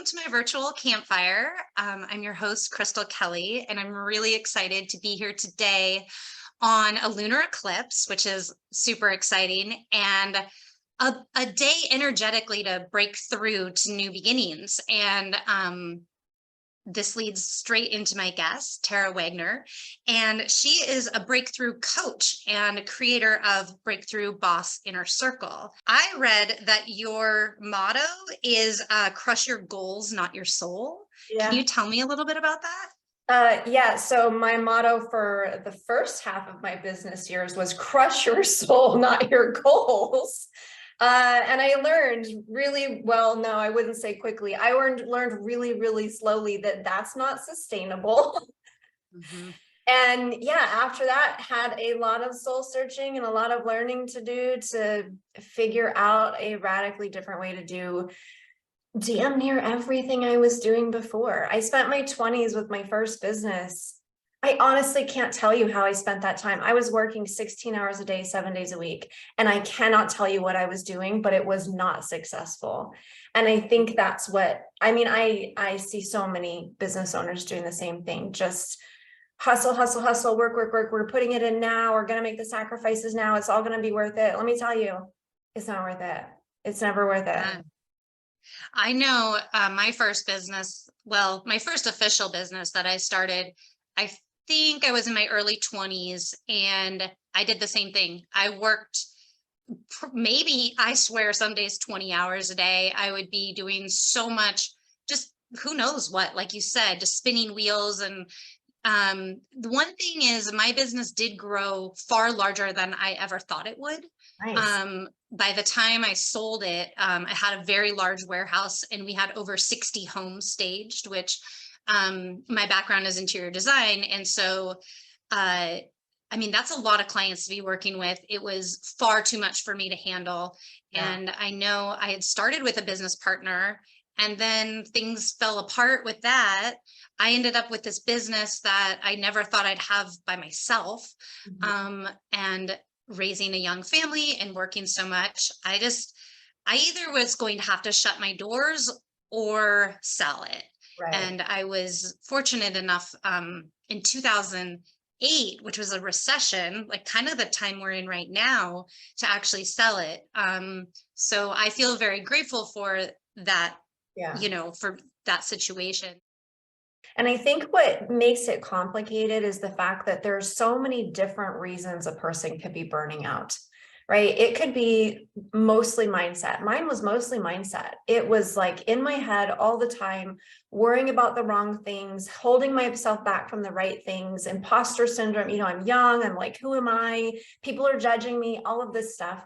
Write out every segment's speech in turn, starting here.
welcome to my virtual campfire. I'm your host, Crystal Kelly, and I'm really excited to be here today on a lunar eclipse, which is super exciting, and a day energetically to break through to new beginnings. And this leads straight into my guest, Tara Wagner, and she is a breakthrough coach and creator of Breakthrough Boss Inner Circle. I read that your motto is crush your goals, not your soul. Can Yeah. you tell me a little bit about that? Yeah. So my motto for the first half of my business years was crush your soul, not your goals. And I learned really well, no, I wouldn't say quickly. I learned really, really slowly that that's not sustainable. Mhm. And yeah, after that, had a lot of soul searching and a lot of learning to do to figure out a radically different way to do damn near everything I was doing before. I spent my 20s with my first business. I honestly can't tell you how I spent that time. I was working 16 hours a day, 7 days a week, and I cannot tell you what I was doing, but it was not successful. And I think that's what, I mean, I see so many business owners doing the same thing, just hustle, hustle, hustle, work, work, work. We're putting it in now. We're going to make the sacrifices now. It's all going to be worth it. Let me tell you, it's not worth it. It's never worth it. I know my first business, well, my first official business that I started, I think I was in my early 20s, and I did the same thing. I worked maybe, I swear, some days 20 hours a day. I would be doing so much, just who knows what, like you said, just spinning wheels. And the one thing is my business did grow far larger than I ever thought it would. Nice. By the time I sold it, I had a very large warehouse, and we had over 60 homes staged, which my background is interior design. And so, I mean, that's a lot of clients to be working with. It was far too much for me to handle. Yeah. And I know I had started with a business partner, and then things fell apart with that. I ended up with this business that I never thought I'd have by myself. Mhm. And raising a young family and working so much, I either was going to have to shut my doors or sell it. Right. And I was fortunate enough in 2008, which was a recession, like kind of the time we're in right now, to actually sell it. So I feel very grateful for that, Yeah. for that situation. And I think what makes it complicated is the fact that there's so many different reasons a person could be burning out, right? It could be mostly mindset. Mine was mostly mindset. It was like in my head all the time, worrying about the wrong things, holding myself back from the right things, imposter syndrome. I'm young. I'm like, who am I? People are judging me, all of this stuff.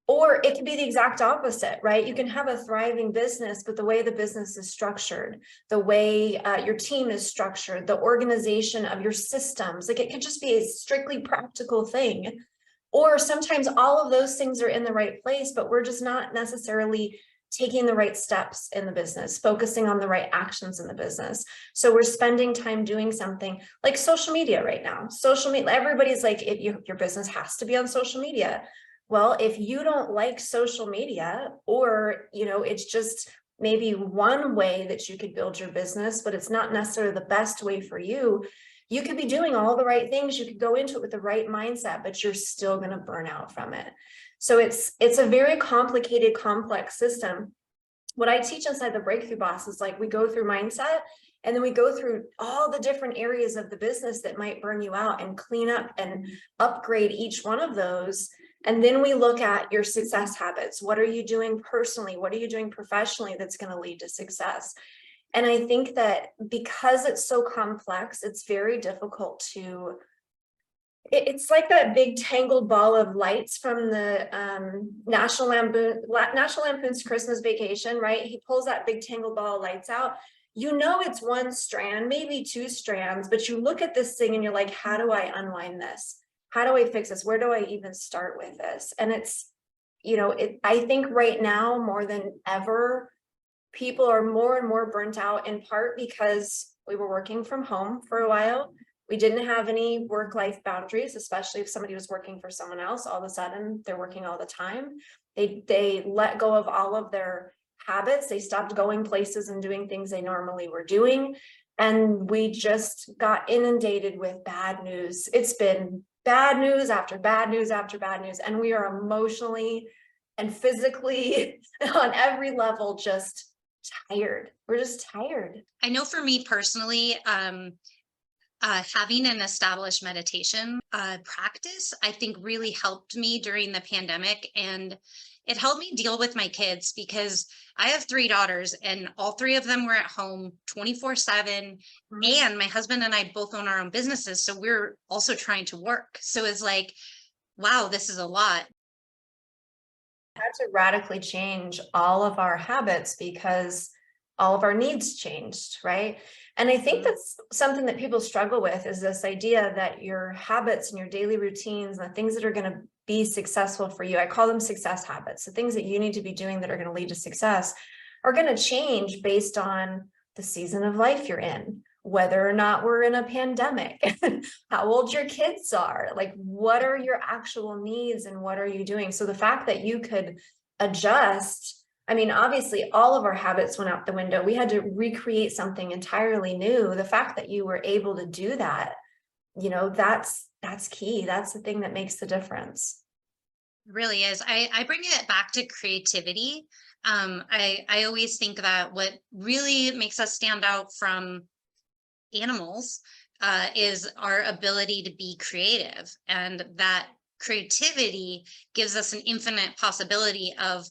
Or it can be the exact opposite, right? You can have a thriving business, but the way the business is structured, the way your team is structured, the organization of your systems, like it could just be a strictly practical thing. Or sometimes all of those things are in the right place, but we're just not necessarily taking the right steps in the business, focusing on the right actions in the business. So we're spending time doing something like social media right now. Social media, everybody's like, your business has to be on social media. Well, if you don't like social media, or, it's just maybe one way that you could build your business, but it's not necessarily the best way for you, you could be doing all the right things. You could go into it with the right mindset, but you're still going to burn out from it. So it's a very complicated, complex system. What I teach inside the Breakthrough Boss is like we go through mindset, and then we go through all the different areas of the business that might burn you out and clean up and upgrade each one of those. And then we look at your success habits. What are you doing personally? What are you doing professionally that's going to lead to success? And I think that because it's so complex, it's very difficult to, it's like that big tangled ball of lights from the National Lampoon's Christmas Vacation, right? He pulls that big tangled ball of lights out. It's one strand, maybe two strands, but you look at this thing and you're like, how do I unwind this? How do I fix this? Where do I even start with this? And it's, I think right now more than ever, people are more and more burnt out, in part because we were working from home for a while. We didn't have any work-life boundaries, especially if somebody was working for someone else. All of a sudden, they're working all the time. They let go of all of their habits. They stopped going places and doing things they normally were doing. And we just got inundated with bad news. It's been bad news after bad news after bad news. And we are emotionally and physically on every level just tired. We're just tired. I know for me personally, having an established meditation practice, I think really helped me during the pandemic. And it helped me deal with my kids because I have three daughters and all three of them were at home 24/7. And my husband and I both own our own businesses. So we're also trying to work. So it's like, wow, this is a lot. Had to radically change all of our habits because all of our needs changed, right? And I think that's something that people struggle with, is this idea that your habits and your daily routines and the things that are going to be successful for you, I call them success habits, the things that you need to be doing that are going to lead to success, are going to change based on the season of life you're in, whether or not we're in a pandemic, how old your kids are, like what are your actual needs and what are you doing? So the fact that you could adjust, I mean, obviously all of our habits went out the window. We had to recreate something entirely new. The fact that you were able to do that, you know, that's key. That's the thing that makes the difference. It really is. I bring it back to creativity. I always think that what really makes us stand out from animals is our ability to be creative, and that creativity gives us an infinite possibility of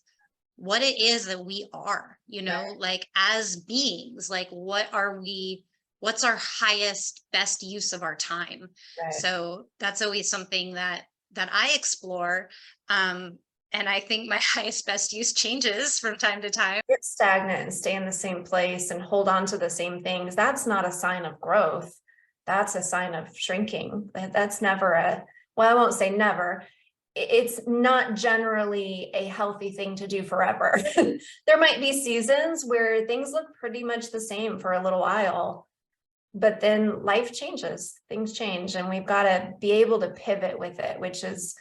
what it is that we are, you know, Right. like as beings, like what are we, what's our highest best use of our time. Right. So that's always something that I explore. And I think my highest best use changes from time to time. Get stagnant and stay in the same place and hold on to the same things, that's not a sign of growth. That's a sign of shrinking. That's never well, I won't say never. It's not generally a healthy thing to do forever. There might be seasons where things look pretty much the same for a little while, but then life changes, things change, and we've got to be able to pivot with it, which is,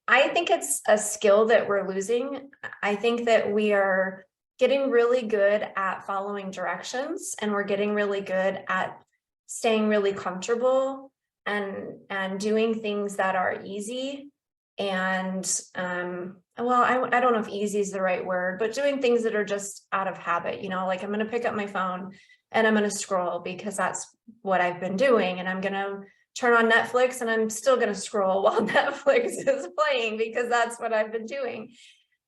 I think it's a skill that we're losing. I think that we are getting really good at following directions, and we're getting really good at staying really comfortable and doing things that are easy. And well, I don't know if easy is the right word, but doing things that are just out of habit, you know, like I'm going to pick up my phone and I'm going to scroll because that's what I've been doing. And I'm going to turn on Netflix and I'm still going to scroll while Netflix is playing because that's what I've been doing.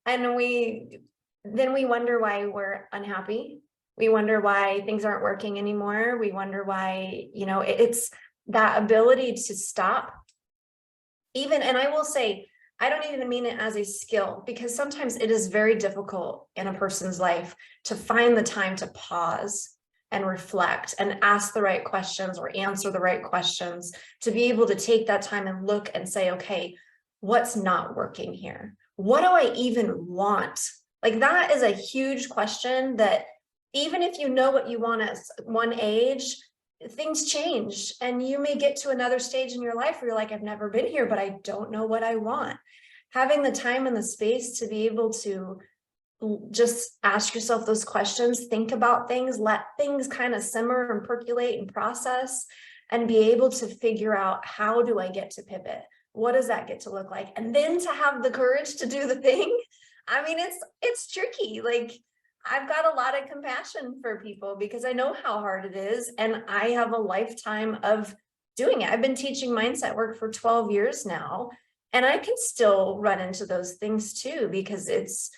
And then we wonder why we're unhappy. We wonder why things aren't working anymore. We wonder why, you know, it's that ability to stop. Even, and I will say, I don't even mean it as a skill, because sometimes it is very difficult in a person's life to find the time to pause and reflect and ask the right questions or answer the right questions, to be able to take that time and look and say, okay, what's not working here? What do I even want? Like, that is a huge question that even if you know what you want at one age, things change, and you may get to another stage in your life where you're like, I've never been here, but I don't know what I want. Having the time and the space to be able to just ask yourself those questions, think about things, let things kind of simmer and percolate and process, and be able to figure out, how do I get to pivot? What does that get to look like? And then to have the courage to do the thing. I mean, it's tricky. Like, I've got a lot of compassion for people because I know how hard it is. And I have a lifetime of doing it. I've been teaching mindset work for 12 years now, and I can still run into those things too, because it's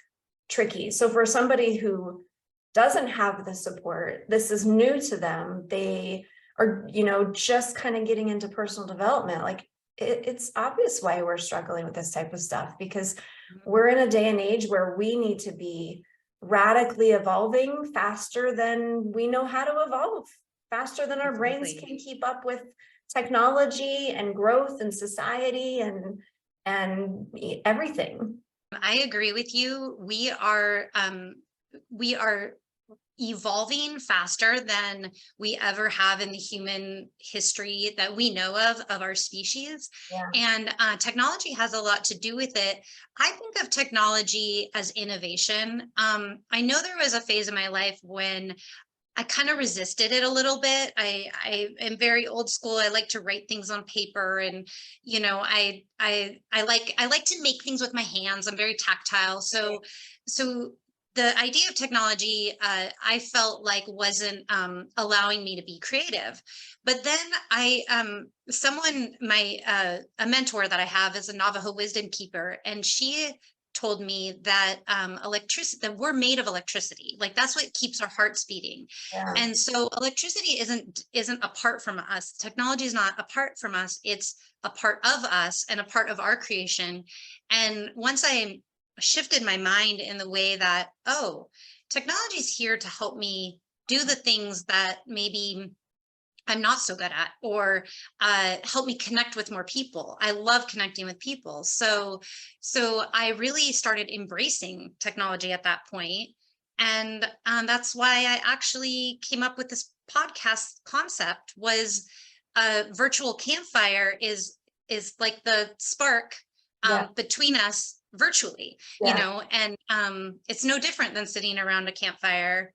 tricky. So for somebody who doesn't have the support, this is new to them, they are, you know, just kind of getting into personal development. Like, it's obvious why we're struggling with this type of stuff, because we're in a day and age where we need to be radically evolving faster than we know how to evolve, faster than our brains can keep up with technology and growth and society and everything. I agree with you. We are evolving faster than we ever have in the human history that we know of our species. Yeah. And technology has a lot to do with it. I think of technology as innovation. I know there was a phase in my life when I kind of resisted it a little bit. I am very old school. I like to write things on paper, and I like to make things with my hands. I'm very tactile. So the idea of technology, I felt like wasn't allowing me to be creative. But then a mentor that I have is a Navajo wisdom keeper, and she told me that electricity, that we're made of electricity. Like that's what keeps our hearts beating. Yeah. And so electricity isn't apart from us. Technology is not apart from us. It's a part of us and a part of our creation. And once I shifted my mind in the way that, oh, technology is here to help me do the things that maybe I'm not so good at, or help me connect with more people. I love connecting with people. So I really started embracing technology at that point. And that's why I actually came up with this podcast concept. Was virtual campfire is like the spark Yeah. between us virtually, Yeah. and it's no different than sitting around a campfire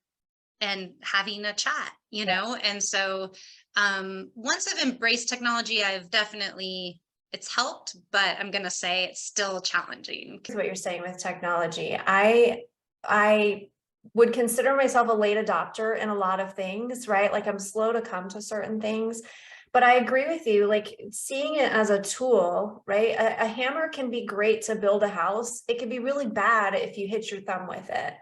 and having a chat, and so once I've embraced technology, it's helped, but I'm gonna say it's still challenging. What you're saying with technology, I would consider myself a late adopter in a lot of things, right? Like I'm slow to come to certain things, but I agree with you, like seeing it as a tool, right? A hammer can be great to build a house. It can be really bad if you hit your thumb with it.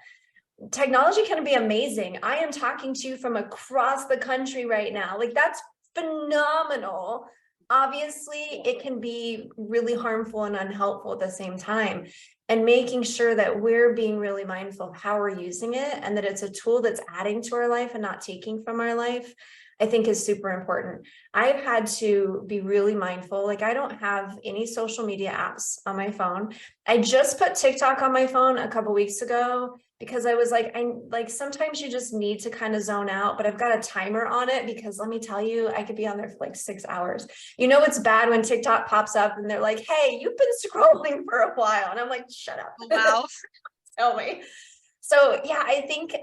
Technology can be amazing. I am talking to you from across the country right now. Like that's phenomenal. Obviously, it can be really harmful and unhelpful at the same time. And making sure that we're being really mindful of how we're using it and that it's a tool that's adding to our life and not taking from our life, I think is super important. I've had to be really mindful. Like I don't have any social media apps on my phone. I just put TikTok on my phone a couple weeks ago because I was like, sometimes you just need to kind of zone out, but I've got a timer on it because let me tell you, I could be on there for like 6 hours. It's bad when TikTok pops up and they're like, hey, you've been scrolling for a while. And I'm like, shut up. Wow. Tell me. So yeah, I think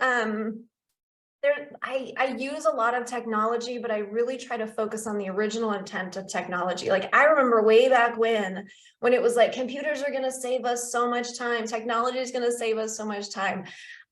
I use a lot of technology, but I really try to focus on the original intent of technology. Like I remember way back when it was like computers are going to save us so much time, technology is going to save us so much time.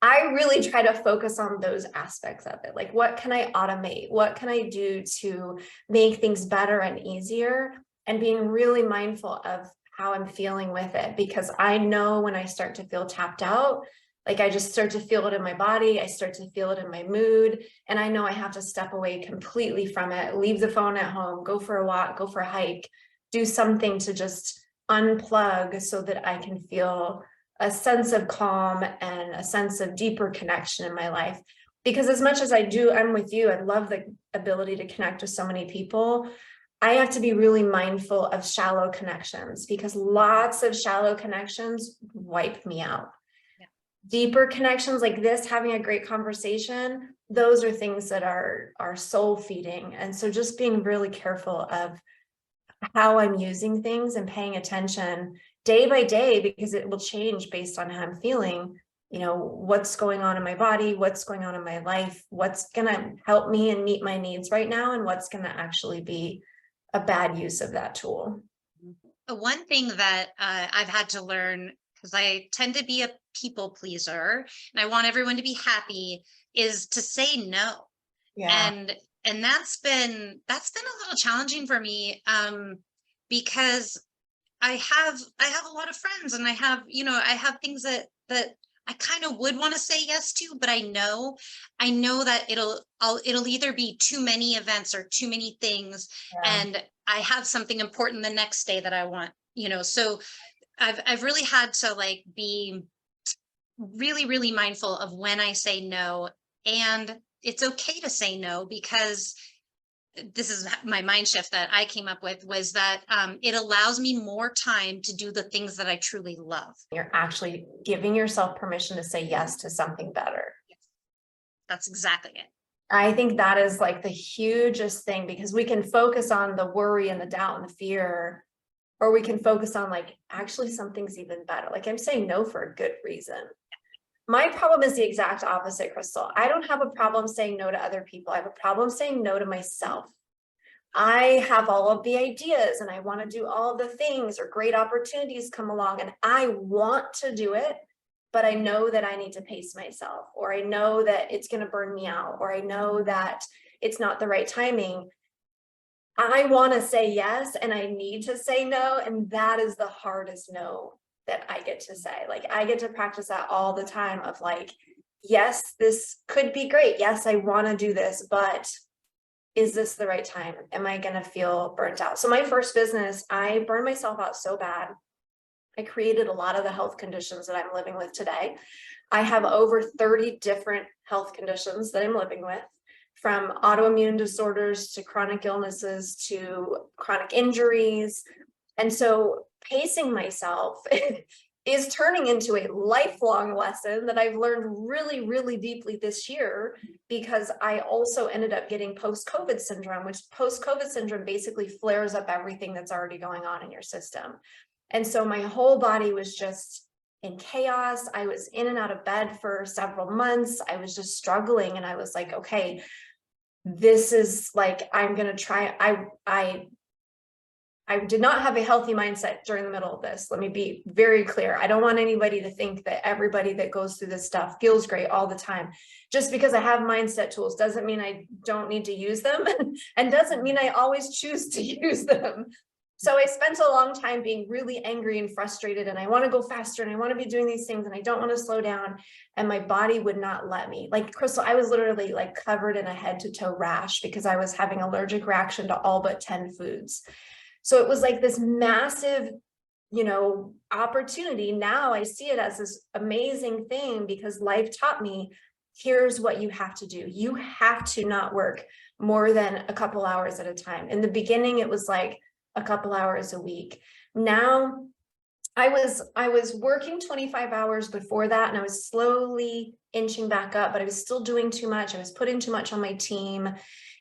I really try to focus on those aspects of it. Like what can I automate? What can I do to make things better and easier? And being really mindful of how I'm feeling with it, because I know when I start to feel tapped out, like I just start to feel it in my body. I start to feel it in my mood. And I know I have to step away completely from it, leave the phone at home, go for a walk, go for a hike, do something to just unplug so that I can feel a sense of calm and a sense of deeper connection in my life. Because as much as I'm with you, I love the ability to connect with so many people. I have to be really mindful of shallow connections because lots of shallow connections wipe me out. Deeper connections like this, having a great conversation, those are things that are soul feeding. And so just being really careful of how I'm using things and paying attention day by day, because it will change based on how I'm feeling, what's going on in my body, what's going on in my life, what's going to help me and meet my needs right now, and what's going to actually be a bad use of that tool. One thing that I've had to learn, because I tend to be a people pleaser and I want everyone to be happy, is to say no. Yeah. And that's been a little challenging for me, because I have a lot of friends, and I have things that I kind of would want to say yes to, but I know that it'll either be too many events or too many things, Yeah. and I have something important the next day that I want, so I've really had to like be really, really mindful of when I say no. And it's okay to say no, because this is my mind shift that I came up with, was that it allows me more time to do the things that I truly love. You're actually giving yourself permission to say yes to something better. That's exactly it. I think that is like the hugest thing, because we can focus on the worry and the doubt and the fear, or we can focus on like, actually something's even better. Like I'm saying no for a good reason. My problem is the exact opposite, Crystal. I don't have a problem saying no to other people. I have a problem saying no to myself. I have all of the ideas and I want to do all of the things, or great opportunities come along and I want to do it, but I know that I need to pace myself, or I know that it's going to burn me out, or I know that it's not the right timing. I want to say yes and I need to say no. And that is the hardest no that I get to say. Like I get to practice that all the time of like, yes, this could be great. Yes, I want to do this, but is this the right time? Am I going to feel burnt out? So my first business, I burned myself out so bad. I created a lot of the health conditions that I'm living with today. I have over 30 different health conditions that I'm living with, from autoimmune disorders to chronic illnesses to chronic injuries. And so pacing myself is turning into a lifelong lesson that I've learned really, really deeply this year, because I also ended up getting post-COVID syndrome, which post-COVID syndrome basically flares up everything that's already going on in your system. And so my whole body was just in chaos. I was in and out of bed for several months. I was just struggling. And I was like, okay, this is like, I'm going to try. I did not have a healthy mindset during the middle of this. Let me be very clear. I don't want anybody to think that everybody that goes through this stuff feels great all the time. Just because I have mindset tools doesn't mean I don't need to use them, and doesn't mean I always choose to use them. So I spent a long time being really angry and frustrated, and I want to go faster and I want to be doing these things and I don't want to slow down. And my body would not let me. Like Crystal, I was literally like covered in a head to toe rash because I was having allergic reaction to all but 10 foods. So it was like this massive, opportunity. Now I see it as this amazing thing, because life taught me, here's what you have to do. You have to not work more than a couple hours at a time. In the beginning, it was like a couple hours a week. Now I was working 25 hours before that, and I was slowly inching back up, but I was still doing too much. I was putting too much on my team.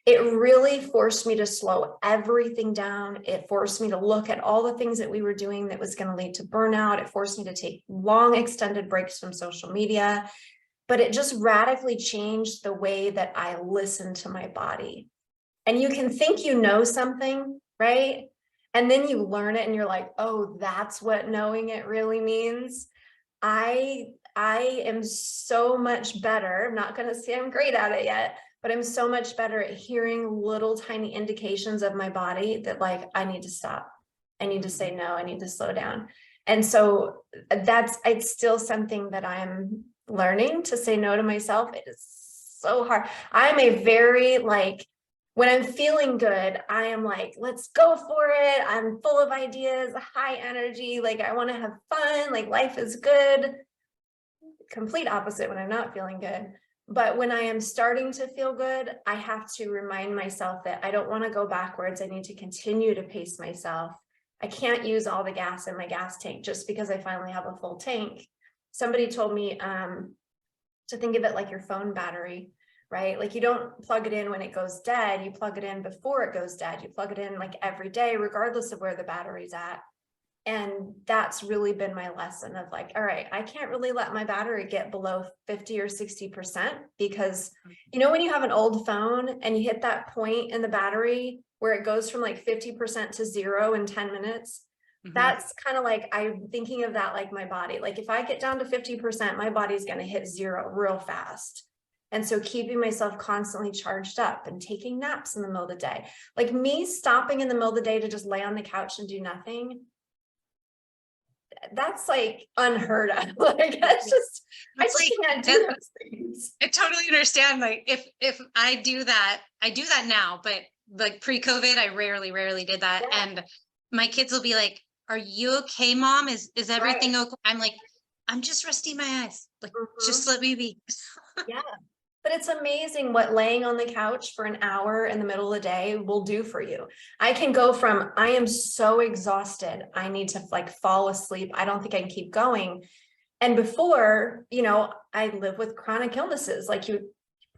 It really forced me to slow everything down. It forced me to look at all the things that we were doing that was going to lead to burnout. It forced me to take long extended breaks from social media, but it just radically changed the way that I listen to my body. And you can think you know something, right? And then you learn it and you're like, oh, that's what knowing it really means. I am so much better. I'm not going to say I'm great at it yet, but I'm so much better at hearing little tiny indications of my body that like, I need to stop. I need to say no, I need to slow down. And so it's still something that I'm learning to say no to myself. It is so hard. I'm a very when I'm feeling good, I am like, let's go for it. I'm full of ideas, high energy. Like I want to have fun. Like life is good. Complete opposite when I'm not feeling good. But when I am starting to feel good, I have to remind myself that I don't want to go backwards. I need to continue to pace myself. I can't use all the gas in my gas tank just because I finally have a full tank. Somebody told me to think of it like your phone battery, right? Like you don't plug it in when it goes dead. You plug it in before it goes dead. You plug it in like every day, regardless of where the battery's at. And that's really been my lesson of like, all right, I can't really let my battery get below 50 or 60%, because when you have an old phone and you hit that point in the battery where it goes from like 50% to 0 in 10 minutes, that's kind of like, I'm thinking of that like my body. Like if I get down to 50%, my body's going to hit 0 real fast. And so keeping myself constantly charged up and taking naps in the middle of the day, like me stopping in the middle of the day to just lay on the couch and do nothing, that's like unheard of. Like that's just, I just can't do those things. I totally understand. Like if I do that now, but like pre-COVID, I rarely did that. Yeah. And my kids will be like, are you okay, mom? Is everything okay? I'm like, I'm just resting my eyes. Like, just let me be. Yeah. But it's amazing what laying on the couch for an hour in the middle of the day will do for you. I can go from, I am so exhausted, I need to like fall asleep, I don't think I can keep going. And before, I live with chronic illnesses. Like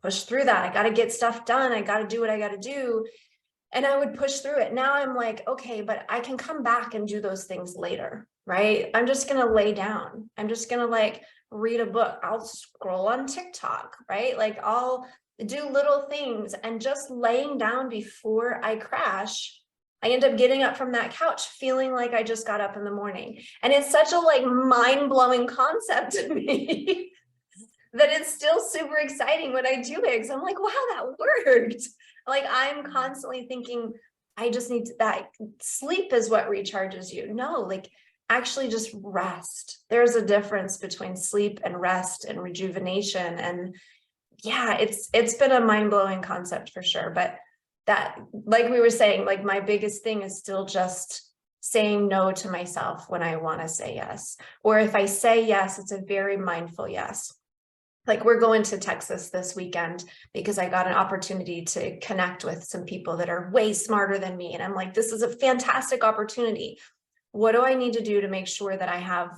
push through that. I got to get stuff done. I got to do what I got to do. And I would push through it. Now I'm like, okay, but I can come back and do those things later, right? I'm just going to lay down. I'm just going to like read a book. I'll scroll on TikTok, right? Like I'll do little things, and just laying down before I crash, I end up getting up from that couch feeling like I just got up in the morning. And it's such a like mind-blowing concept to me that it's still super exciting when I do it. Cause I'm like, wow, that worked. Like I'm constantly thinking, I just need to, that sleep is what recharges you. No, like actually just rest. There's a difference between sleep and rest and rejuvenation. And yeah, it's been a mind-blowing concept for sure. But that, like we were saying, like my biggest thing is still just saying no to myself when I want to say yes. Or if I say yes, it's a very mindful yes. Like we're going to Texas this weekend because I got an opportunity to connect with some people that are way smarter than me. And I'm like, this is a fantastic opportunity. What do I need to do to make sure that I have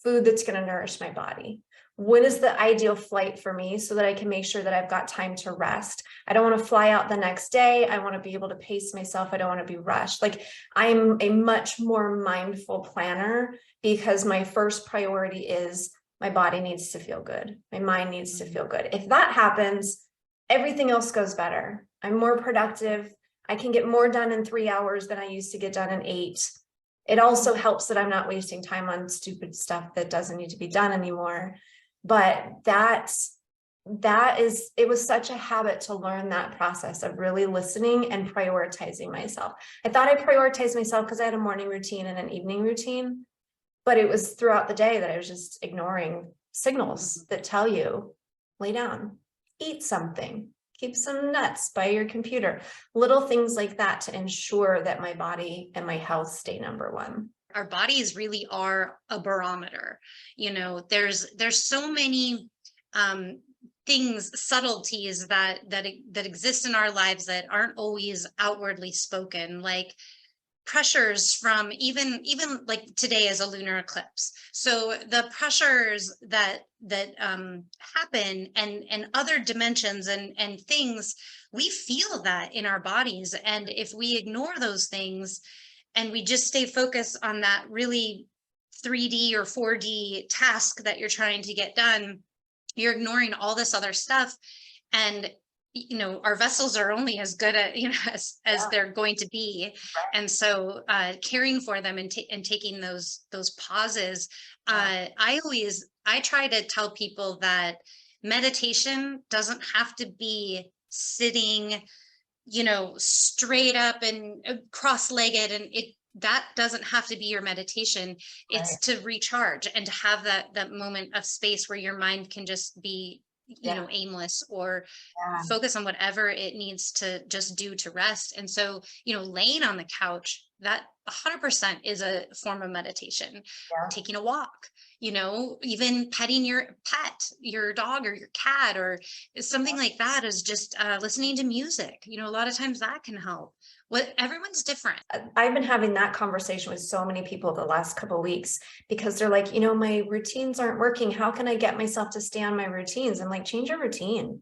food that's going to nourish my body? When is the ideal flight for me so that I can make sure that I've got time to rest? I don't want to fly out the next day. I want to be able to pace myself. I don't want to be rushed. Like I'm a much more mindful planner because my first priority is my body needs to feel good. My mind needs to feel good. If that happens, everything else goes better. I'm more productive. I can get more done in 3 hours than I used to get done in 8. It also helps that I'm not wasting time on stupid stuff that doesn't need to be done anymore. But it was such a habit to learn that process of really listening and prioritizing myself. I thought I prioritized myself because I had a morning routine and an evening routine, but it was throughout the day that I was just ignoring signals that tell you, lay down, eat something, keep some nuts by your computer, little things like that to ensure that my body and my health stay number one. Our bodies really are a barometer. There's so many things, subtleties that exist in our lives that aren't always outwardly spoken, like pressures from even like today is a lunar eclipse. So the pressures that happen and other dimensions and things, we feel that in our bodies. And if we ignore those things and we just stay focused on that really 3D or 4D task that you're trying to get done, you're ignoring all this other stuff. And our vessels are only as good at as they're going to be. And so caring for them and taking those pauses. I try to tell people that meditation doesn't have to be sitting straight up and cross-legged, and that doesn't have to be your meditation. It's to recharge and to have that moment of space where your mind can just be aimless or focus on whatever it needs to just do to rest. And so laying on the couch, that 100% is a form of meditation. Taking a walk, even petting your pet, your dog or your cat, or something like that, is just listening to music. A lot of times that can help. Everyone's different. I've been having that conversation with so many people the last couple of weeks because they're like, my routines aren't working. How can I get myself to stay on my routines? I'm like, change your routine.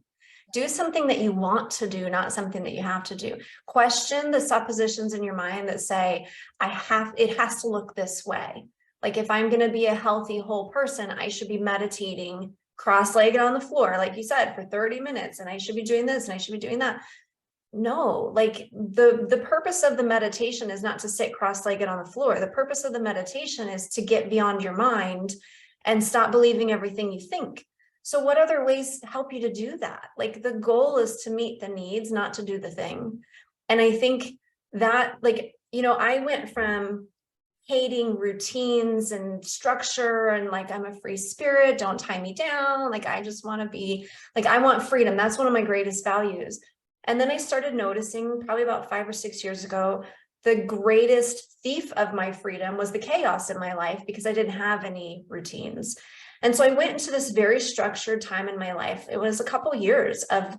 Do something that you want to do, not something that you have to do. Question the suppositions in your mind that say, it has to look this way. Like if I'm going to be a healthy whole person, I should be meditating cross-legged on the floor, like you said, for 30 minutes. And I should be doing this and I should be doing that. No, like the purpose of the meditation is not to sit cross-legged on the floor. The purpose of the meditation is to get beyond your mind and stop believing everything you think. So what other ways help you to do that? Like the goal is to meet the needs, not to do the thing. And I think that I went from hating routines and structure and like, I'm a free spirit, don't tie me down. Like, I just want to be like, I want freedom. That's one of my greatest values. And then I started noticing probably about 5 or 6 years ago, the greatest thief of my freedom was the chaos in my life because I didn't have any routines. And so I went into this very structured time in my life. It was a couple years of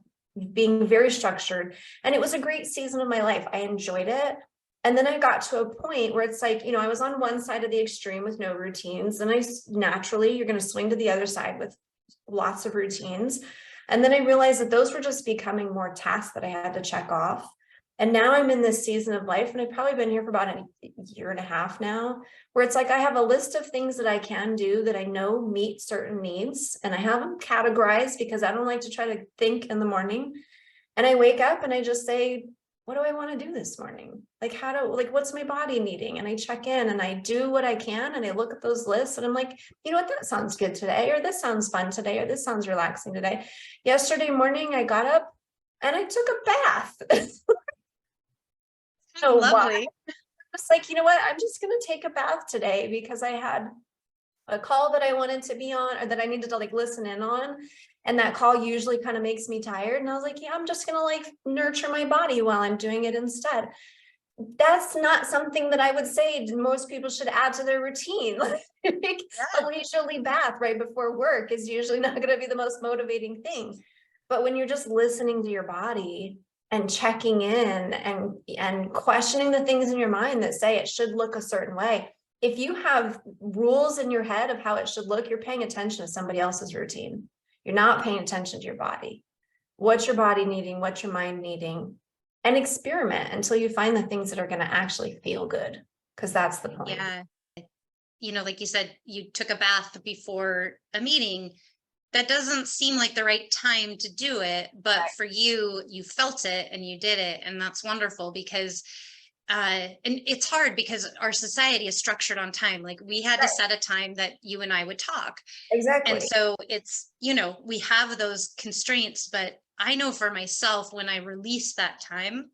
being very structured, and it was a great season of my life. I enjoyed it. And then I got to a point where it's like, I was on one side of the extreme with no routines. And you're going to swing to the other side with lots of routines. And then I realized that those were just becoming more tasks that I had to check off. And now I'm in this season of life, and I've probably been here for about a year and a half now, where it's like I have a list of things that I can do that I know meet certain needs, and I have them categorized because I don't like to try to think in the morning. And I wake up and I just say, what do I want to do this morning? Like, what's my body needing? And I check in and I do what I can, and I look at those lists and I'm like, you know what, that sounds good today, or this sounds fun today, or this sounds relaxing today. Yesterday morning, I got up and I took a bath. So why? Lovely. It's like, you know what, I'm just going to take a bath today because I had a call that I wanted to be on, or that I needed to like listen in on. And that call usually kind of makes me tired. And I was like, yeah, I'm just going to like nurture my body while I'm doing it instead. That's not something that I would say most people should add to their routine. Like a leisurely bath right before work is usually not going to be the most motivating thing. But when you're just listening to your body and checking in and questioning the things in your mind that say it should look a certain way, if you have rules in your head of how it should look, you're paying attention to somebody else's routine. You're not paying attention to your body. What's your body needing? What's your mind needing? And experiment until you find the things that are going to actually feel good, because that's the point. Yeah. Like you said, you took a bath before a meeting. That doesn't seem like the right time to do it, but Right. for you, you felt it and you did it. And that's wonderful because and it's hard because our society is structured on time. Like we had to set a time that you and I would talk. Exactly. And so it's, we have those constraints, but I know for myself, when I release that time,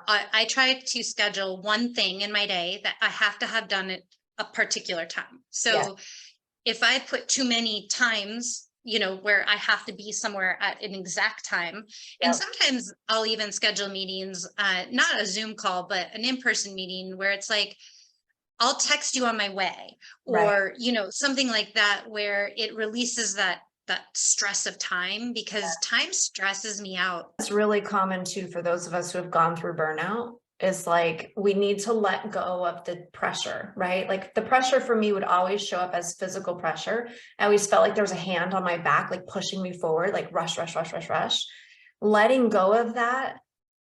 I try to schedule one thing in my day that I have to have done at a particular time. So if I put too many times, where I have to be somewhere at an exact time. And sometimes I'll even schedule meetings, not a Zoom call, but an in-person meeting where it's like, I'll text you on my way, or, something like that, where it releases that stress of time, because time stresses me out. It's really common too, for those of us who have gone through burnout, is like, we need to let go of the pressure, right? Like the pressure for me would always show up as physical pressure. I always felt like there was a hand on my back, like pushing me forward, like rush, rush, rush, rush, rush. Letting go of that,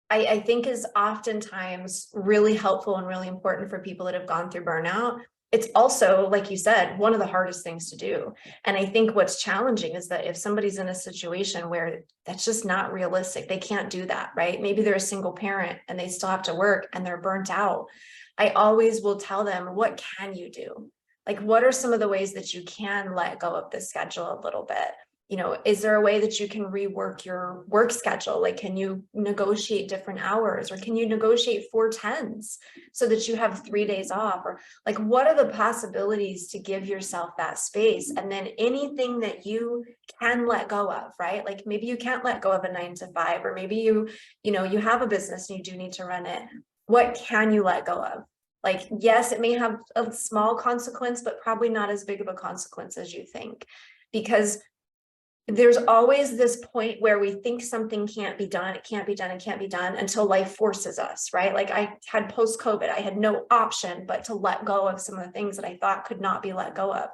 I think is oftentimes really helpful and really important for people that have gone through burnout. It's also, like you said, one of the hardest things to do. And I think what's challenging is that if somebody's in a situation where that's just not realistic, they can't do that, right? Maybe they're a single parent and they still have to work and they're burnt out. I always will tell them, what can you do? Like, what are some of the ways that you can let go of the schedule a little bit? Is there a way that you can rework your work schedule? Like, can you negotiate different hours, or can you negotiate 4/10s so that you have 3 days off? Or like, what are the possibilities to give yourself that space? And then anything that you can let go of, right? Like maybe you can't let go of a 9 to 5, or maybe you have a business and you do need to run it. What can you let go of? Like, yes, it may have a small consequence, but probably not as big of a consequence as you think, because there's always this point where we think something can't be done, it can't be done, it can't be done, until life forces us, right? Like I had post-COVID, I had no option but to let go of some of the things that I thought could not be let go of.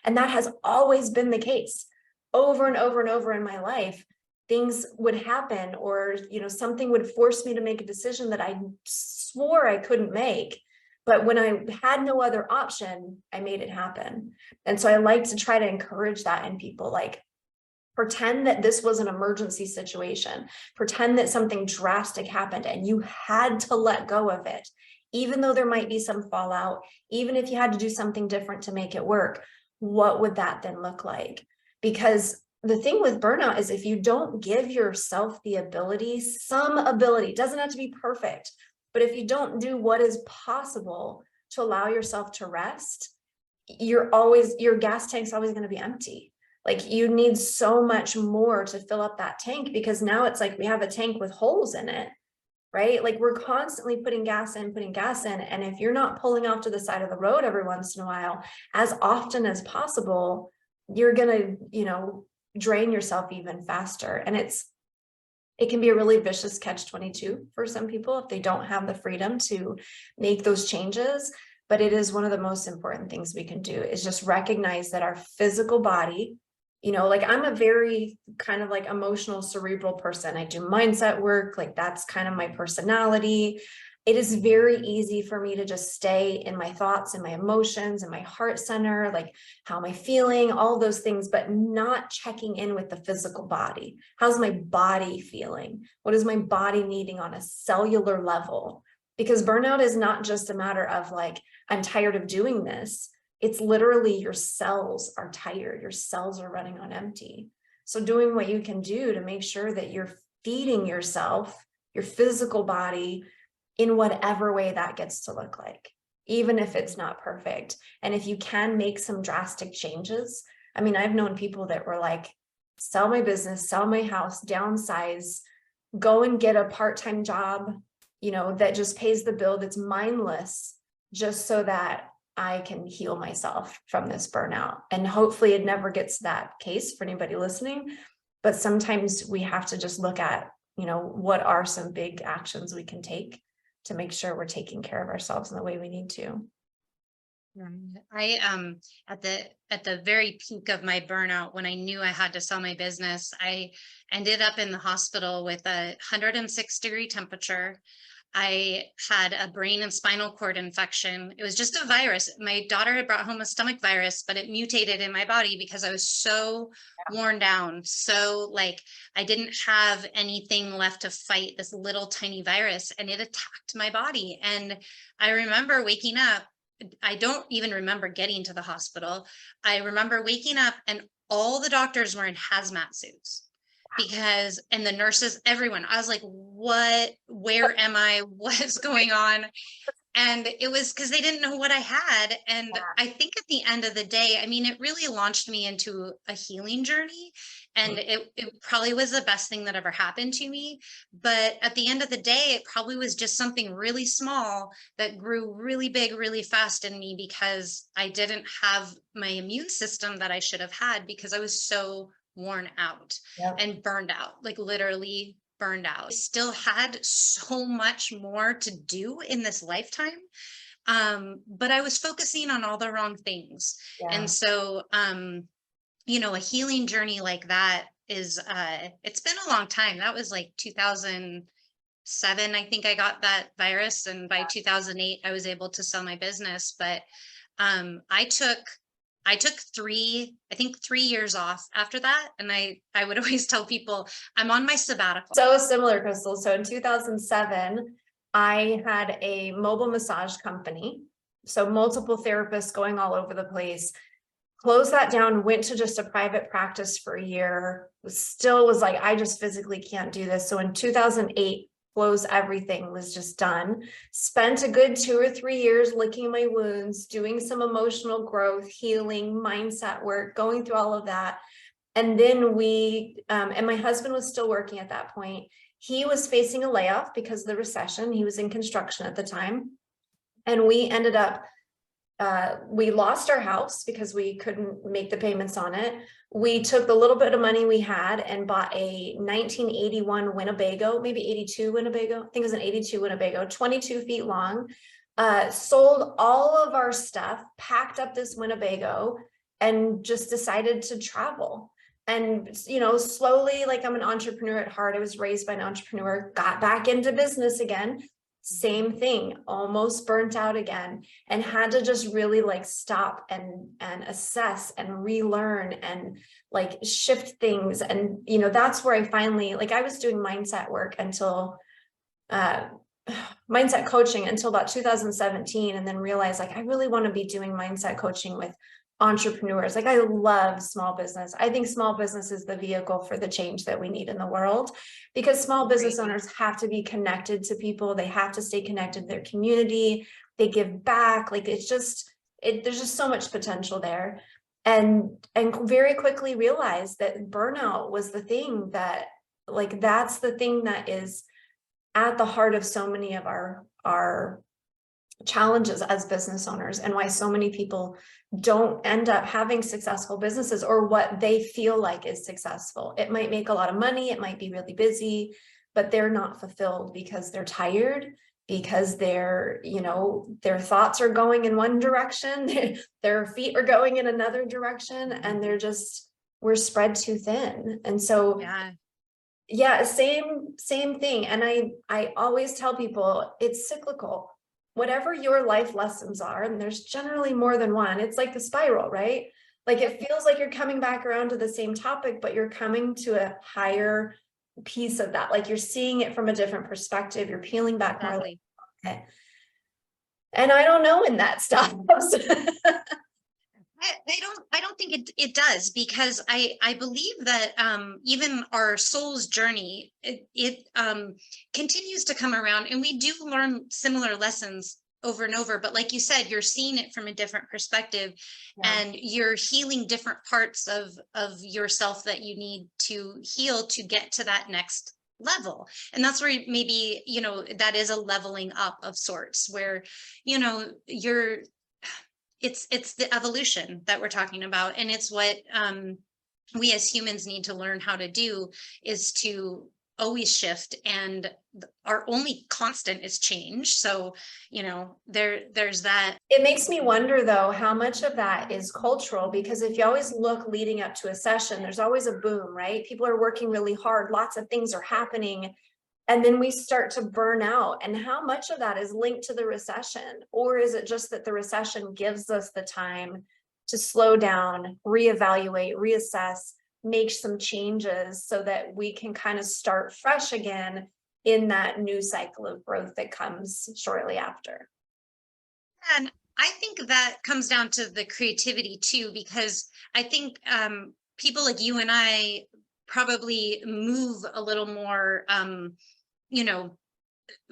And that has always been the case. Over and over and over in my life, things would happen, or something would force me to make a decision that I swore I couldn't make. But when I had no other option, I made it happen. And so I like to try to encourage that in people. Like, pretend that this was an emergency situation. Pretend that something drastic happened and you had to let go of it, even though there might be some fallout, even if you had to do something different to make it work. What would that then look like? Because the thing with burnout is, if you don't give yourself the ability, some ability, doesn't have to be perfect, but if you don't do what is possible to allow yourself to rest, your gas tank's always going to be empty. Like, you need so much more to fill up that tank, because now it's like we have a tank with holes in it, right? Like, we're constantly putting gas in. And if you're not pulling off to the side of the road every once in a while, as often as possible, you're going to, drain yourself even faster. And it can be a really vicious catch-22 for some people if they don't have the freedom to make those changes. But it is one of the most important things we can do, is just recognize that our physical body Like I'm a very kind of like emotional, cerebral person. I do mindset work, like that's kind of my personality. It is very easy for me to just stay in my thoughts and my emotions and my heart center, like how am I feeling, all those things, but not checking in with the physical body. How's my body feeling? What is my body needing on a cellular level? Because burnout is not just a matter of like, I'm tired of doing this. It's literally your cells are tired. Your cells are running on empty. So doing what you can do to make sure that you're feeding yourself, your physical body, in whatever way that gets to look like, even if it's not perfect. And if you can make some drastic changes, I mean, I've known people that were like, sell my business, sell my house, downsize, go and get a part-time job, that just pays the bill, that's mindless, just so that I can heal myself from this burnout. And hopefully it never gets to that case for anybody listening. But sometimes we have to just look at, what are some big actions we can take to make sure we're taking care of ourselves in the way we need to. I at the very peak of my burnout, when I knew I had to sell my business, I ended up in the hospital with a 106-degree temperature. I had a brain and spinal cord infection. It was just a virus. My daughter had brought home a stomach virus, but it mutated in my body because I was so worn down. So like I didn't have anything left to fight this little tiny virus, and it attacked my body. And I remember waking up. I don't even remember getting to the hospital. I remember waking up and all the doctors were in hazmat suits and the nurses, everyone. I was like, what, where am I? What is going on? And it was because they didn't know what I had. And I think at the end of the day, I mean, it really launched me into a healing journey. And it probably was the best thing that ever happened to me. But at the end of the day, it probably was just something really small that grew really big, really fast in me because I didn't have my immune system that I should have had because I was so worn out and burned out, like literally burned out. I still had so much more to do in this lifetime. But I was focusing on all the wrong things. And so, a healing journey like that is, it's been a long time. That was like 2007. I think I got that virus. And by 2008, I was able to sell my business. But, I took 3 years off after that. And I would always tell people I'm on my sabbatical. So similar, Crystal. So in 2007, I had a mobile massage company. So multiple therapists going all over the place, closed that down, went to just a private practice for a year, still was like, I just physically can't do this. So in 2008, closed everything, was just done. Spent a good 2 or 3 years licking my wounds, doing some emotional growth, healing, mindset work, going through all of that. And then and my husband was still working at that point. He was facing a layoff because of the recession. He was in construction at the time. And we ended up, we lost our house because we couldn't make the payments on it. We took the little bit of money we had and bought a 1981 Winnebago, maybe 82 Winnebago. I think it was an 82 Winnebago, 22 feet long. Sold all of our stuff, packed up this Winnebago, and just decided to travel. And, slowly, like I'm an entrepreneur at heart. I was raised by an entrepreneur, got back into business again. Same thing, almost burnt out again, and had to just really like stop and assess and relearn and like shift things. And, that's where I finally, like I was doing mindset work until, mindset coaching until about 2017, and then realized like, I really want to be doing mindset coaching with entrepreneurs. Like I love small business. I think small business is the vehicle for the change that we need in the world, because small business owners have to be connected to people. They have to stay connected to their community. They give back. Like there's just so much potential there. And very quickly realized that burnout was the thing that, like, that's the thing that is at the heart of so many of our challenges as business owners, and why so many people don't end up having successful businesses or what they feel like is successful. It might make a lot of money, it might be really busy, but they're not fulfilled because they're tired, because their thoughts are going in one direction, their feet are going in another direction, and they're just we're spread too thin. And so, Yeah. yeah, same thing. And I always tell people it's cyclical. Whatever your life lessons are, and there's generally more than one, it's like the spiral, right? Like it feels like you're coming back around to the same topic, but you're coming to a higher piece of that. Like you're seeing it from a different perspective. You're peeling back more. Exactly. Like, and I don't know when that stops. I don't think it does, because I believe that even our soul's journey, it continues to come around, and we do learn similar lessons over and over. But like you said, you're seeing it from a different perspective, Yeah. and you're healing different parts of yourself that you need to heal to get to that next level. And that's where maybe, that is a leveling up of sorts, where you're it's the evolution that we're talking about, and it's what we as humans need to learn how to do, is to always shift, and our only constant is change. So there's that. It makes me wonder though, how much of that is cultural, because if you always look leading up to a session, there's always a boom, right? People are working really hard, lots of things are happening, and then we start to burn out. And how much of that is linked to the recession? Or is it just that the recession gives us the time to slow down, reevaluate, reassess, make some changes so that we can kind of start fresh again in that new cycle of growth that comes shortly after? And I think that comes down to the creativity too, because I think people like you and I probably move a little more, you know,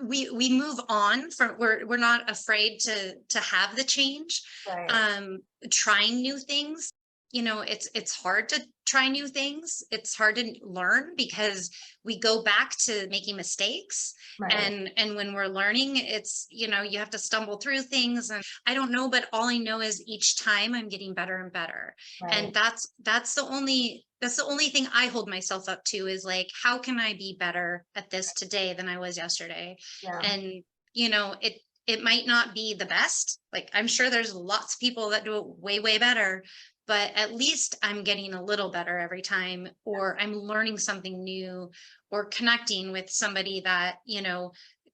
we move on from, we're not afraid to have the change. Right. Trying new things, it's hard to try new things. It's hard to learn because we go back to making mistakes. Right. And when we're learning, it's, you have to stumble through things. And I don't know, but all I know is each time I'm getting better and better. Right. And that's the only thing I hold myself up to, is like, how can I be better at this today than I was yesterday? Yeah. And it might not be the best. Like, I'm sure there's lots of people that do it way, way better, but at least I'm getting a little better every time, or I'm learning something new, or connecting with somebody that,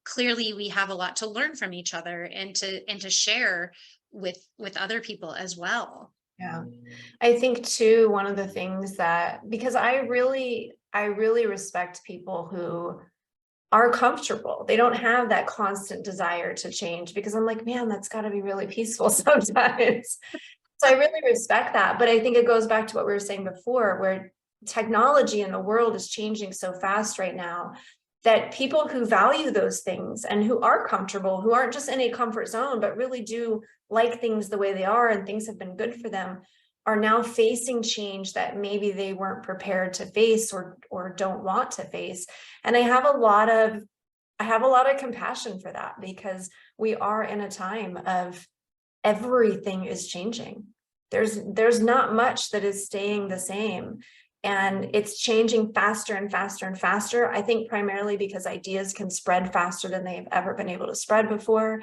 clearly we have a lot to learn from each other, and to share with other people as well. Yeah. I think too, one of the things that, because I really respect people who are comfortable. They don't have that constant desire to change, because I'm like, man, that's got to be really peaceful sometimes. So I really respect that. But I think it goes back to what we were saying before, where technology in the world is changing so fast right now, that people who value those things and who are comfortable, who aren't just in a comfort zone, but really do like things the way they are and things have been good for them, are now facing change that maybe they weren't prepared to face, or don't want to face. And I have a lot of compassion for that, because we are in a time of everything is changing. There's not much that is staying the same, and it's changing faster and faster and faster. I think primarily because ideas can spread faster than they've ever been able to spread before.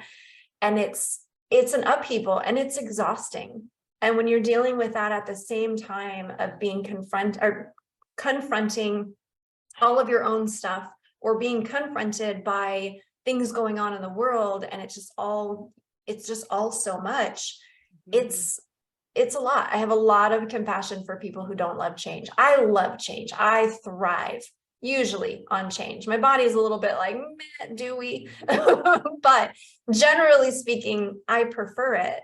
And it's an upheaval, and it's exhausting. And when you're dealing with that at the same time of being confronting all of your own stuff, or being confronted by things going on in the world, and it's just all so much, it's a lot. I have a lot of compassion for people who don't love change. I love change. I thrive usually on change. My body is a little bit like, meh, do we? But generally speaking, I prefer it.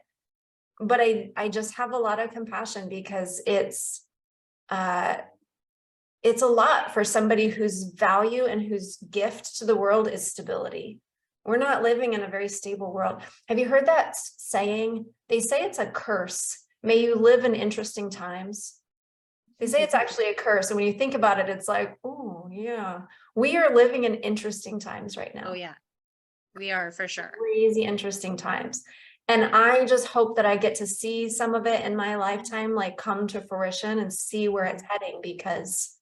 But I just have a lot of compassion, because it's a lot for somebody whose value and whose gift to the world is stability. We're not living in a very stable world. Have you heard that saying? They say it's a curse. May you live in interesting times. They say it's actually a curse. And when you think about it, it's like, oh yeah, we are living in interesting times right now. Oh yeah, we are, for sure. Crazy interesting times. And I just hope that I get to see some of it in my lifetime, like come to fruition, and see where it's heading, because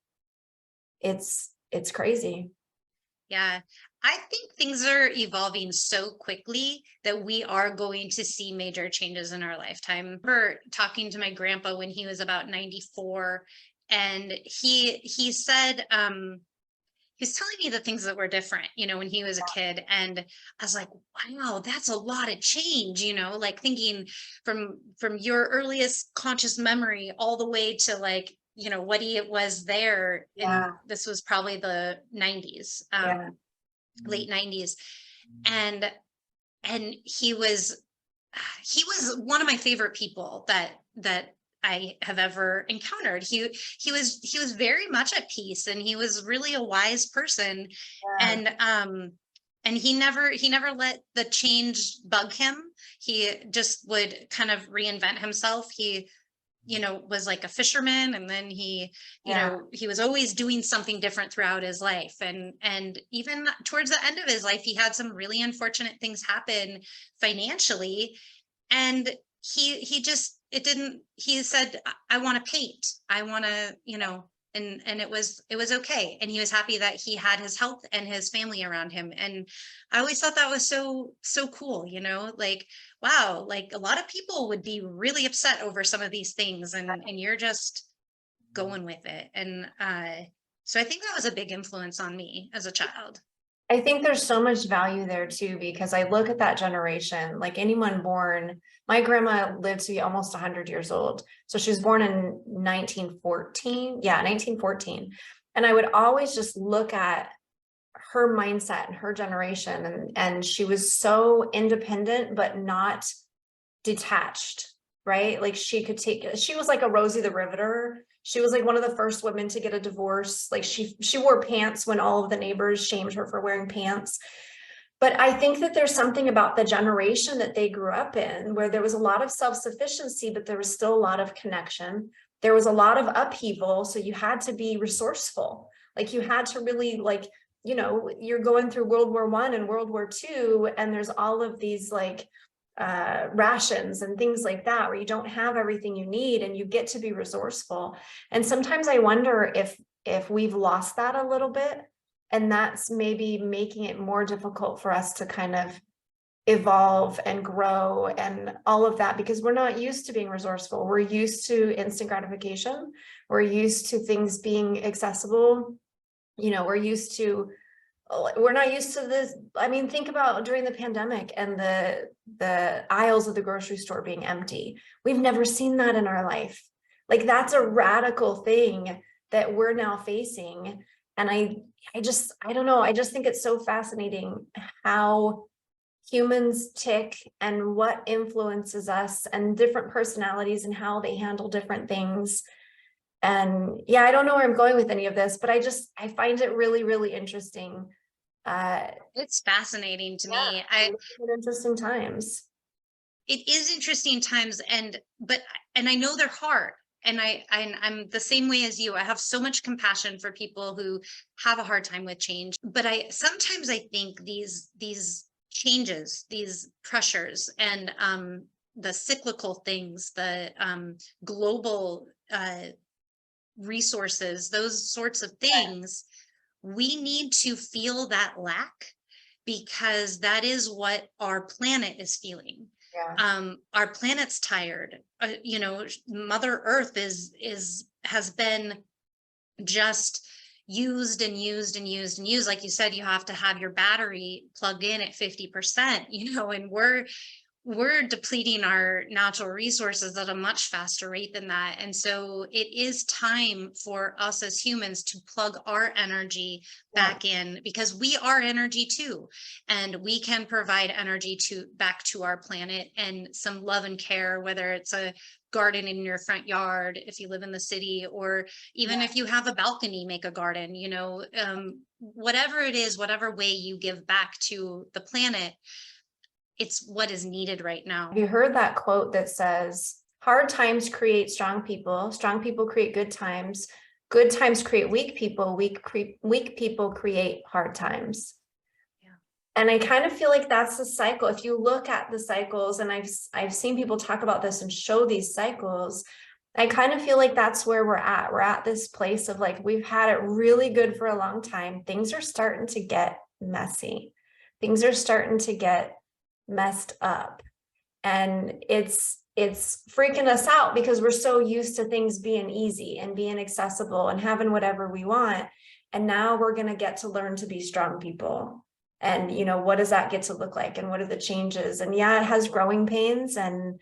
it's crazy. Yeah. I think things are evolving so quickly that we are going to see major changes in our lifetime. I remember talking to my grandpa when he was about 94, and he said, he was telling me the things that were different, when he was a kid. And I was like, wow, that's a lot of change, like thinking from your earliest conscious memory all the way to like, what he was there. Yeah, And this was probably the 90s, yeah, late 90s. And he was one of my favorite people that I have ever encountered. He was very much at peace, and he was really a wise person. yeah, And he never let the change bug him. He just would kind of reinvent himself. He was like a fisherman, and then yeah. he was always doing something different throughout his life. And even towards the end of his life, he had some really unfortunate things happen financially. And he just it didn't he said, I want to paint. I want to, and it was okay. And he was happy that he had his health and his family around him. And I always thought that was so cool, like, wow, like a lot of people would be really upset over some of these things, and you're just going with it. And so I think that was a big influence on me as a child. I think there's so much value there too, because I look at that generation, like anyone born, my grandma lived to be almost 100 years old. So she was born in 1914. Yeah, 1914. And I would always just look at her mindset and her generation. And she was so independent, but not detached, right? Like she was like a Rosie the Riveter. She was like one of the first women to get a divorce. Like she wore pants when all of the neighbors shamed her for wearing pants. But I think that there's something about the generation that they grew up in where there was a lot of self-sufficiency, but there was still a lot of connection. There was a lot of upheaval. So you had to be resourceful. Like you had to really you're going through World War I and World War II, and there's all of these like rations and things like that where you don't have everything you need and you get to be resourceful. And sometimes I wonder if we've lost that a little bit, and that's maybe making it more difficult for us to kind of evolve and grow and all of that, because we're not used to being resourceful. We're used to instant gratification. We're used to things being accessible. We're not used to this. I mean, think about during the pandemic and the aisles of the grocery store being empty. We've never seen that in our life. Like that's a radical thing that we're now facing. And I don't know. I just think it's so fascinating how humans tick and what influences us and different personalities and how they handle different things. And yeah, I don't know where I'm going with any of this, but I find it really, really interesting. It's fascinating to Yeah, me. interesting times. It is interesting times, and I know they're hard. And I'm the same way as you. I have so much compassion for people who have a hard time with change. But I sometimes I think these changes, these pressures, and the cyclical things, the global resources, those sorts of things, we need to feel that lack, because that is what our planet is feeling. Yeah, Our planet's tired. Mother Earth has been just used and used and used and used. Like you said, you have to have your battery plugged in at 50%, and we're depleting our natural resources at a much faster rate than that. And so it is time for us as humans to plug our energy yeah, back in, because we are energy too. And we can provide energy back to our planet, and some love and care, whether it's a garden in your front yard, if you live in the city, or even if you have a balcony, make a garden, whatever it is, whatever way you give back to the planet, it's what is needed right have now. you heard that quote that says, hard times create strong people create good times create weak people create hard times. Yeah. And I kind of feel like that's the cycle. If you look at the cycles, and I've seen people talk about this and show these cycles, I kind of feel like that's where we're at. We're at this place of like, we've had it really good for a long time. Things are starting to get messy. Things are starting to get messed up. And it's freaking us out because we're so used to things being easy and being accessible and having whatever we want. And now we're going to get to learn to be strong people. And, you know, what does that get to look like? And what are the changes? And yeah, it has growing pains, and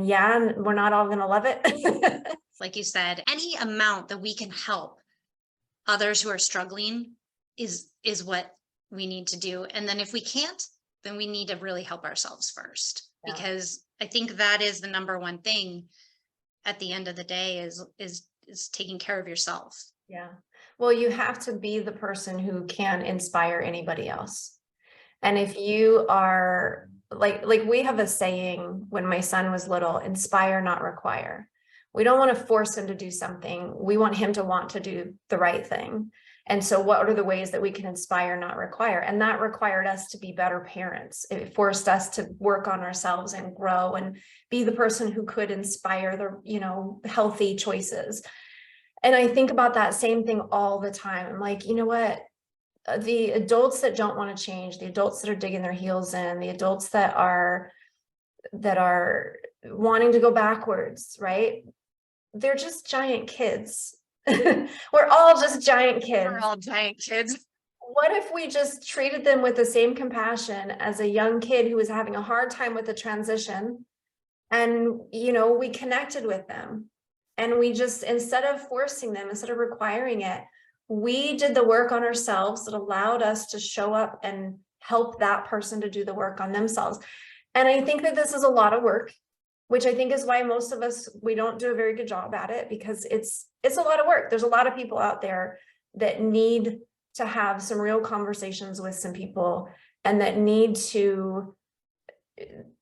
yeah, we're not all going to love it. Like you said, any amount that we can help others who are struggling is what we need to do. And then if we can't, then we need to really help ourselves first, Yeah. because I think that is the number one thing at the end of the day is taking care of yourself. Yeah. Well, you have to be the person who can inspire anybody else. And if you are like we have a saying when my son was little, inspire, not require. We don't want to force him to do something. We want him to want to do the right thing. And so what are the ways that we can inspire, not require? And that required us to be better parents. It forced us to work on ourselves and grow and be the person who could inspire the, you know, healthy choices. And I think about that same thing all the time. I'm like, you know what? The adults that don't want to change, the adults that are digging their heels in, the adults that are wanting to go backwards, right? They're just giant kids. We're all just giant kids. We're all giant kids. What if we just treated them with the same compassion as a young kid who was having a hard time with the transition, and, you know, we connected with them, and we just, instead of forcing them, instead of requiring it, we did the work on ourselves that allowed us to show up and help that person to do the work on themselves. And I think that this is a lot of work, which I think is why most of us, we don't do a very good job at it, because it's a lot of work. There's a lot of people out there that need to have some real conversations with some people, and that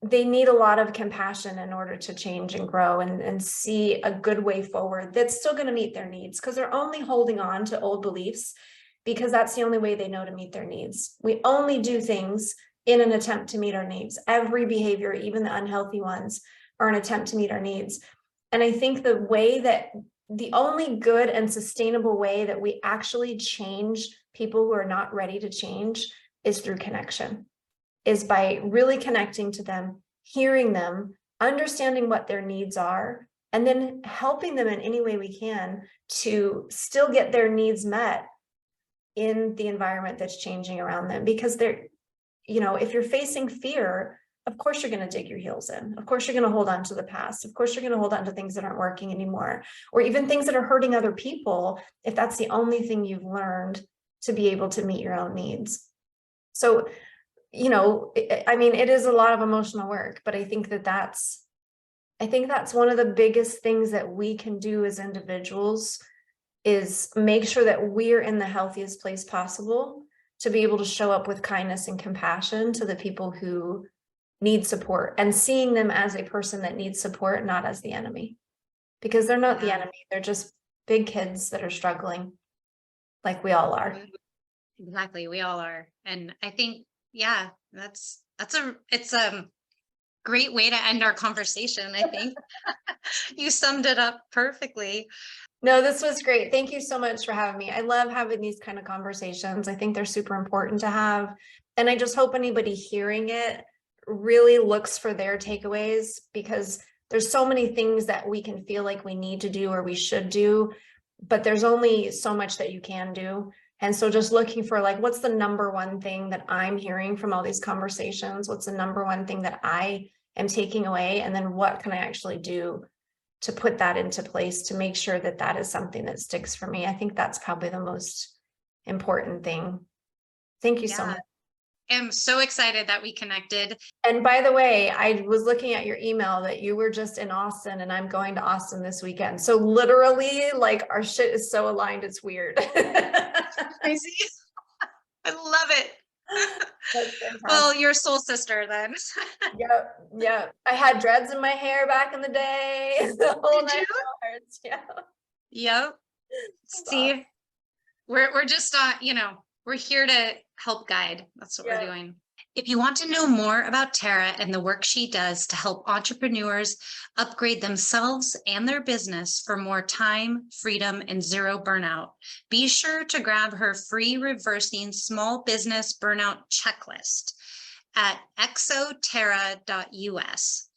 they need a lot of compassion in order to change and grow and see a good way forward that's still going to meet their needs, because they're only holding on to old beliefs because that's the only way they know to meet their needs. We only do things in an attempt to meet our needs. Every behavior, even the unhealthy ones, are an attempt to meet our needs. And I think the only good and sustainable way that we actually change people who are not ready to change is through connection, is by really connecting to them, hearing them, understanding what their needs are, and then helping them in any way we can to still get their needs met in the environment that's changing around them. Because they're, you know, if you're facing fear, of course you're going to dig your heels in. Of course you're going to hold on to the past. Of course you're going to hold on to things that aren't working anymore, or even things that are hurting other people, if that's the only thing you've learned to be able to meet your own needs. So, you know, I mean, it is a lot of emotional work, but I think that's one of the biggest things that we can do as individuals, is make sure that we're in the healthiest place possible to be able to show up with kindness and compassion to the people who need support, and seeing them as a person that needs support, not as the enemy, because they're not the enemy. They're just big kids that are struggling, like we all are. Exactly. We all are. And I think, yeah, it's a great way to end our conversation. I think you summed it up perfectly. No, this was great. Thank you so much for having me. I love having these kind of conversations. I think they're super important to have. And I just hope anybody hearing it really looks for their takeaways, because there's so many things that we can feel like we need to do or we should do, but there's only so much that you can do. And so just looking for, like, what's the number one thing that I'm hearing from all these conversations? What's the number one thing that I am taking away? And then what can I actually do to put that into place to make sure that that is something that sticks for me? I think that's probably the most important thing. Thank you so much. I'm so excited that we connected. And by the way, I was looking at your email that you were just in Austin, and I'm going to Austin this weekend. So literally, like, our shit is so aligned, it's weird. Crazy. I love it. Well, you're soul sister then. Yep. I had dreads in my hair back in the day. The whole Did you? yards. Yeah. Yep. See, we're just you know, we're here to help guide. That's what we're doing. If you want to know more about Tara and the work she does to help entrepreneurs upgrade themselves and their business for more time, freedom, and zero burnout, be sure to grab her free Reversing Small Business Burnout checklist at exoterra.us.